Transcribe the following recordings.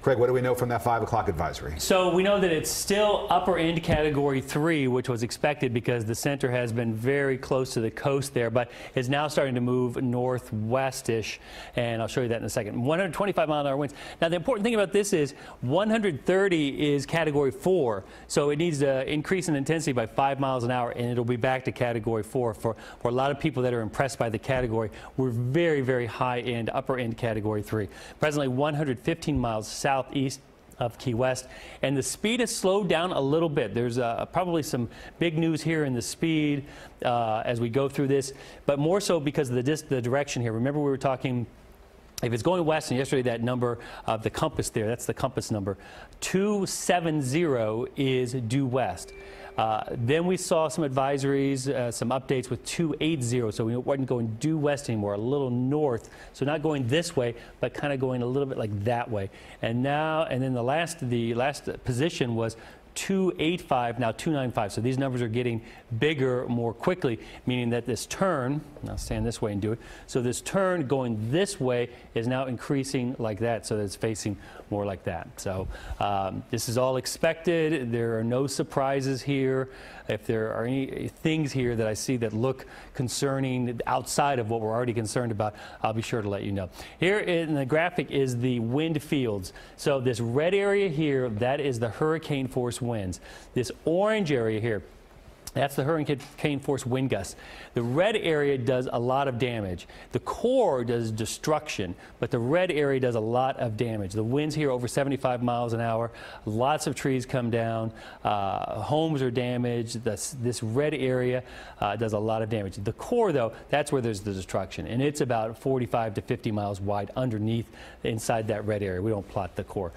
Craig, what do we know from that 5 o'clock advisory? So we know that it's still upper end category 3, which was expected because the center has been very close to the coast there, but is now starting to move northwest-ish, and I'll show you that in a second. 125-mile-an-hour winds. Now, the important thing about this is 130 is category 4, so it needs to increase in intensity by 5 miles an hour, and it'll be back to category 4. For a lot of people that are impressed by the category, we're very, very high-end, upper-end category 3. Presently, 115 miles southeast of Key West, and the speed has slowed down a little bit. There's probably some big news here in the speed as we go through this, but more so because of the direction here. Remember, we were talking, if it's going west, and yesterday that number of the compass there, that's the compass number, 270 is due west. Then we saw some advisories, some updates with 280, so we wasn't going due west anymore, a little north, so not going this way, but kind of going a little bit like that way. And now, and then the last position was 285, now 295. So these numbers are getting bigger more quickly, meaning that this turn, I'll stand this way and do it, so this turn going this way is now increasing like that, so that it's facing more like that. So this is all expected. There are no surprises here. If there are any things here that I see that look concerning outside of what we're already concerned about, I'll be sure to let you know. Here in the graphic is the wind fields. So this red area here, that is the hurricane force winds. This orange area here, that's the hurricane force wind gusts. The red area does a lot of damage. The core does destruction, but the red area does a lot of damage. The winds here over 75 miles an hour. Lots of trees come down. Homes are damaged. This red area does a lot of damage. The core, though, that's where there's the destruction, and it's about 45 to 50 miles wide underneath, inside that red area. We don't plot the core.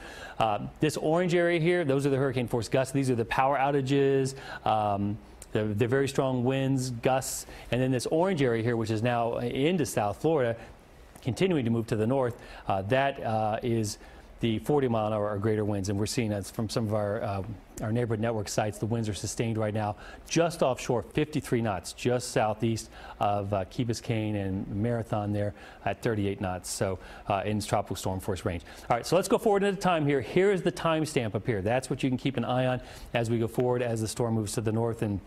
This orange area here, those are the hurricane force gusts. These are the power outages. The very strong winds, gusts, and then this orange area here, which is now into South Florida, continuing to move to the north, that is the 40-mile-an-hour or greater winds, and we're seeing that from some of our neighborhood network sites. The winds are sustained right now just offshore, 53 knots, just southeast of Key Biscayne and Marathon there at 38 knots, so in tropical storm force range. All right, so let's go forward into time here. Here is the timestamp up here. That's what you can keep an eye on as we go forward as the storm moves to the north. And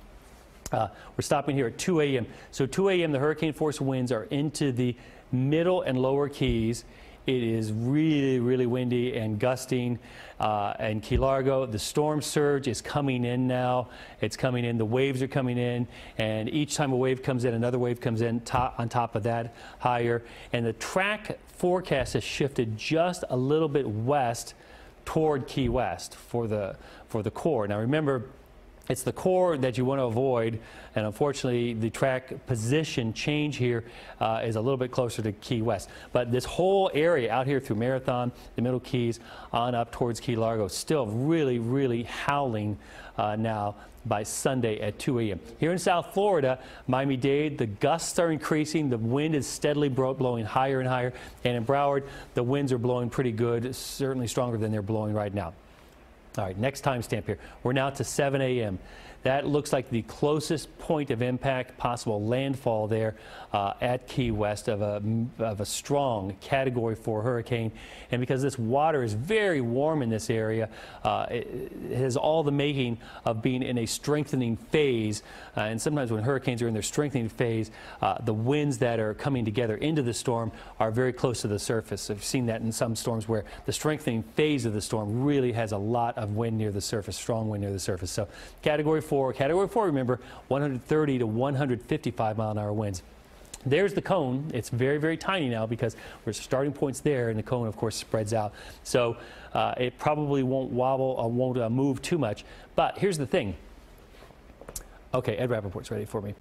we're stopping here at 2 a.m. So 2 a.m. the hurricane force winds are into the middle and lower Keys. It is really, really windy and gusting in Key Largo. The storm surge is coming in now. It's coming in. The waves are coming in. And each time a wave comes in, another wave comes in on top of that higher. And the track forecast has shifted just a little bit west toward Key West for the core. Now remember, it's the core that you want to avoid, and unfortunately the track position change here is a little bit closer to Key West. But this whole area out here through Marathon, the Middle Keys, on up towards Key Largo, still really, really howling now by Sunday at 2 a.m. Here in South Florida, Miami-Dade, the gusts are increasing. The wind is steadily blowing higher and higher. And in Broward, the winds are blowing pretty good, certainly stronger than they're blowing right now. All right, next timestamp here. We're now to 7 a.m. That looks like the closest point of impact, possible landfall there at Key West of a strong Category 4 hurricane. And because this water is very warm in this area, it has all the making of being in a strengthening phase. And sometimes when hurricanes are in their strengthening phase, the winds that are coming together into the storm are very close to the surface. I've seen that in some storms where the strengthening phase of the storm really has a lot of wind near the surface, strong wind near the surface. So Category 4, remember, 130 to 155 mile an hour winds. There's the cone. It's very, very tiny now because we're starting points there, and the cone, of course, spreads out. So it probably won't wobble or won't move too much. But here's the thing. Okay, Ed Rappaport's ready for me.